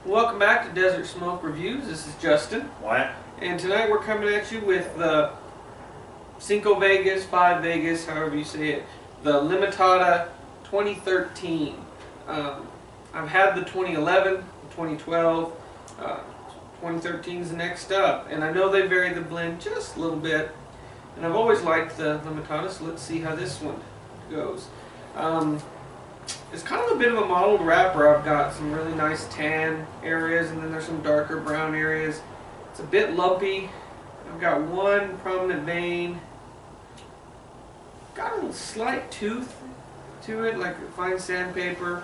Welcome back to Desert Smoke Reviews. This is Justin. Wyatt. And tonight we're coming at you with the Cinco Vegas, 5 Vegas, however you say it, the Limitada 2013. I've had the 2011, 2012, 2013 is next up. And I know they vary the blend just a little bit. And I've always liked the Limitada, so let's see how this one goes. It's kind of a bit of a mottled wrapper. I've got some really nice tan areas, and then there's some darker brown areas. It's a bit lumpy. I've got one prominent vein. Got a slight tooth to it, like fine sandpaper.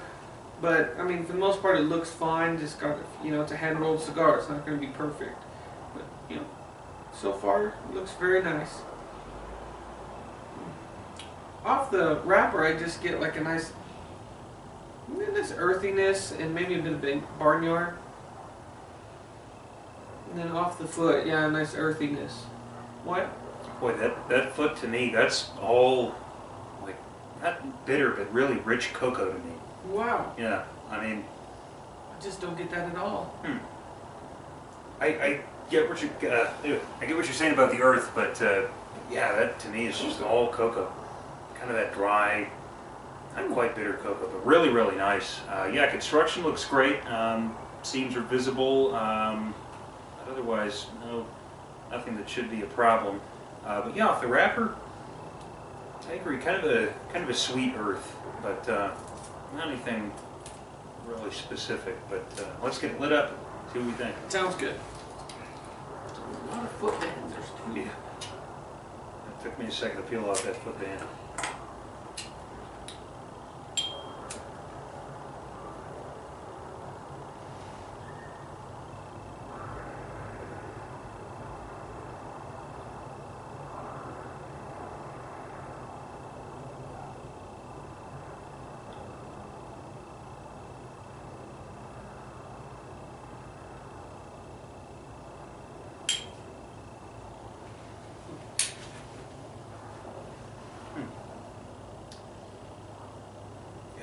But I mean, for the most part, it looks fine. Just got, it's a hand-rolled cigar. It's not going to be perfect, but so far it looks very nice. Off the wrapper, I just get like a nice earthiness and maybe a bit of barnyard. And then off the foot, yeah, a nice earthiness. What? Boy, that foot to me, that's all like not bitter, but really rich cocoa to me. Wow. Yeah, I mean, I just don't get that at all. I get what you're saying about the earth, but yeah, that to me is just all cocoa. Kind of that dry, not quite bitter cocoa, but really, really nice. Yeah, construction looks great. Seams are visible. But otherwise, nothing that should be a problem. But yeah, off the wrapper, I agree. Kind of a sweet earth, but not anything really specific. But let's get it lit up. See what we think. Sounds good. A lot of foot bands. There's two. Yeah. It took me a second to peel off that foot band.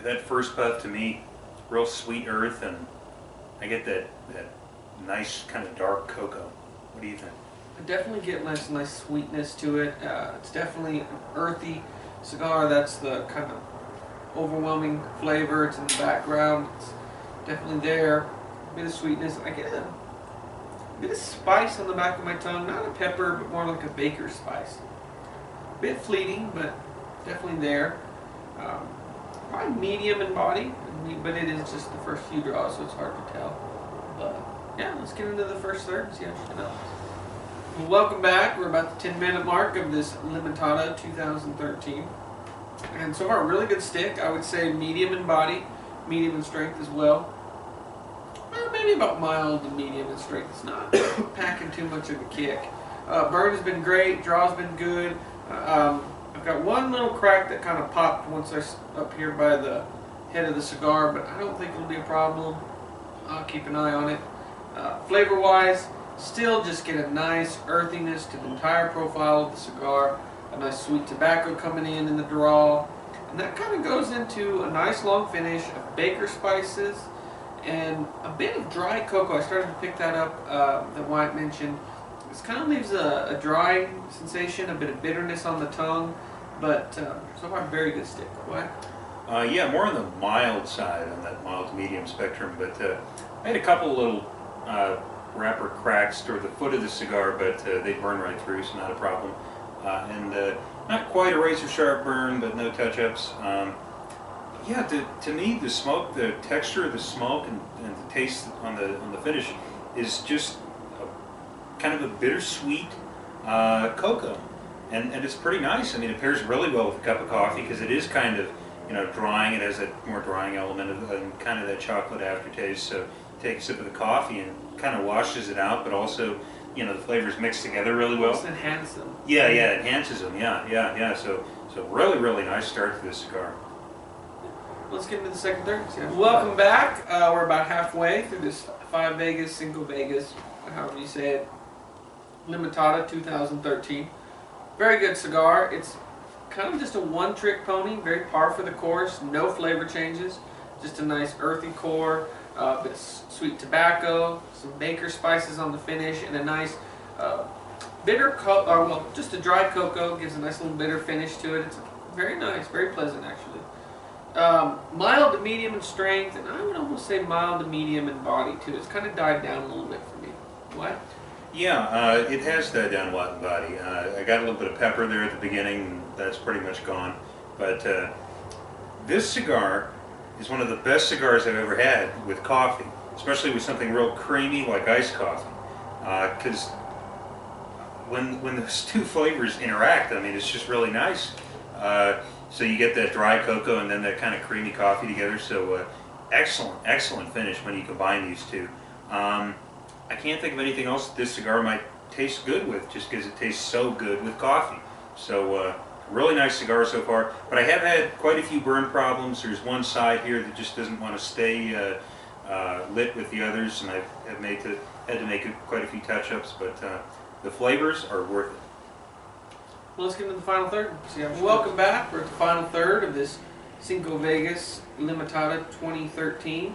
That first puff to me, real sweet earth, and I get that nice kind of dark cocoa. What do you think? I definitely get nice sweetness to it. It's definitely an earthy cigar. That's the kind of overwhelming flavor. It's in the background. It's definitely there. A bit of sweetness. I get a bit of spice on the back of my tongue. Not a pepper, but more like a baker's spice. A bit fleeting, but definitely there. Probably medium in body, but it is just the first few draws, so it's hard to tell. But yeah, let's get into the first third and see how it smells. Well, welcome back. We're about the 10-minute mark of this Limitada 2013. And so far, really good stick. I would say medium in body, medium in strength as well. Maybe about mild to medium in strength. It's not packing too much of a kick. Burn has been great. Draw's been good. I've got one little crack that kind of popped once up here by the head of the cigar, but I don't think it'll be a problem. I'll keep an eye on it. Flavor-wise, still just get a nice earthiness to the entire profile of the cigar. A nice sweet tobacco coming in the draw. And that kind of goes into a nice long finish of baker spices and a bit of dry cocoa. I started to pick that up that Wyatt mentioned. This kind of leaves a dry sensation, a bit of bitterness on the tongue, but so far very good stick. What? Yeah, more on the mild side, on that mild to medium spectrum, but I had a couple little wrapper cracks toward the foot of the cigar, but they burn right through, so not a problem. And not quite a razor sharp burn, but no touch-ups. Yeah, to me, the smoke, the texture of the smoke and the taste on the finish is just kind of a bittersweet cocoa, and it's pretty nice. I mean, it pairs really well with a cup of coffee because it is kind of drying. It has that more drying element and kind of that chocolate aftertaste. So take a sip of the coffee and kind of washes it out, but also the flavors mix together really well. Just enhance them. Yeah, it enhances them. Yeah. So really nice start to this cigar. Let's get into the second third. Welcome back. We're about halfway through this 5 Vegas, Cinco Vegas, however you say it, Limitada 2013. Very good cigar. It's kind of just a one-trick pony, very par for the course, no flavor changes, just a nice earthy core. It's sweet tobacco, some baker spices on the finish, and a nice bitter just a dry cocoa gives a nice little bitter finish to it. It's very nice, very pleasant actually. Mild to medium in strength, and I would almost say mild to medium in body too. It's kind of died down a little bit for me. What? Yeah, it has died down a lot in body. I got a little bit of pepper there at the beginning, and that's pretty much gone. But this cigar is one of the best cigars I've ever had with coffee, especially with something real creamy like iced coffee. Because when those two flavors interact, I mean, it's just really nice. So you get that dry cocoa and then that kind of creamy coffee together. So excellent finish when you combine these two. I can't think of anything else that this cigar might taste good with, just because it tastes so good with coffee. So really nice cigar so far. But I have had quite a few burn problems. There's one side here that just doesn't want to stay lit with the others, and I've had to make quite a few touch-ups. But the flavors are worth it. Well, let's get into the final third. Welcome back. We're at the final third of this Cinco Vegas Limitada 2013.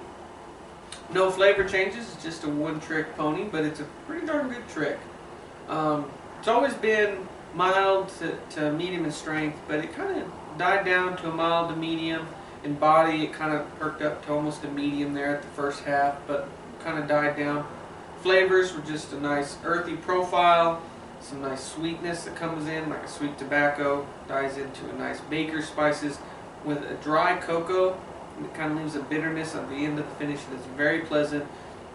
No flavor changes, it's just a one-trick pony, but it's a pretty darn good trick. It's always been mild to medium in strength, but it kind of died down to a mild to medium. In body, it kind of perked up to almost a medium there at the first half, but kind of died down. Flavors were just a nice earthy profile, some nice sweetness that comes in, like a sweet tobacco, dies into a nice baker spices with a dry cocoa. It kind of leaves a bitterness at the end of the finish that's very pleasant.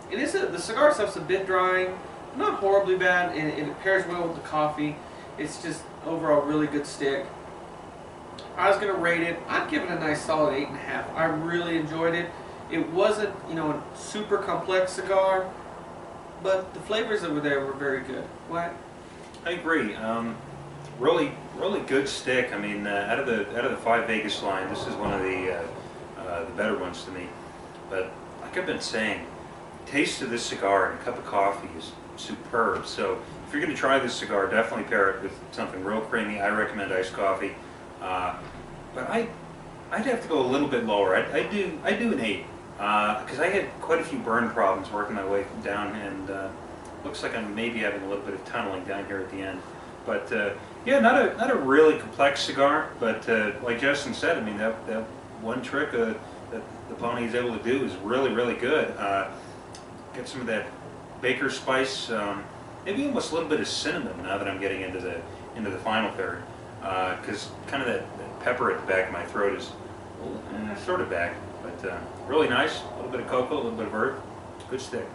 The cigar itself's a bit dry, not horribly bad, and it pairs well with the coffee. It's just overall really good stick. I was going to rate it, I'd give it a nice solid 8.5. I really enjoyed it. It wasn't, a super complex cigar, but the flavors over there were very good. What? I agree. Really good stick. I mean, out of the 5 Vegas line, this is one of the better ones to me. But like I've been saying, the taste of this cigar and a cup of coffee is superb. So if you're going to try this cigar, definitely pair it with something real creamy. I recommend iced coffee. But I'd have to go a little bit lower. I do an 8 because I had quite a few burn problems working my way down, and looks like I'm maybe having a little bit of tunneling down here at the end. But yeah, not a really complex cigar. But like Justin said, I mean that one trick that the pony is able to do is really good. Get some of that baker spice, maybe almost a little bit of cinnamon. Now that I'm getting into the final third, because kind of that pepper at the back of my throat is sort of back. But really nice. A little bit of cocoa, a little bit of earth. Good stick.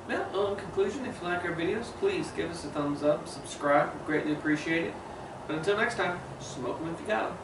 Now, in conclusion, if you like our videos, please give us a thumbs up, subscribe. We greatly appreciate it. But until next time, smoke them if you got them.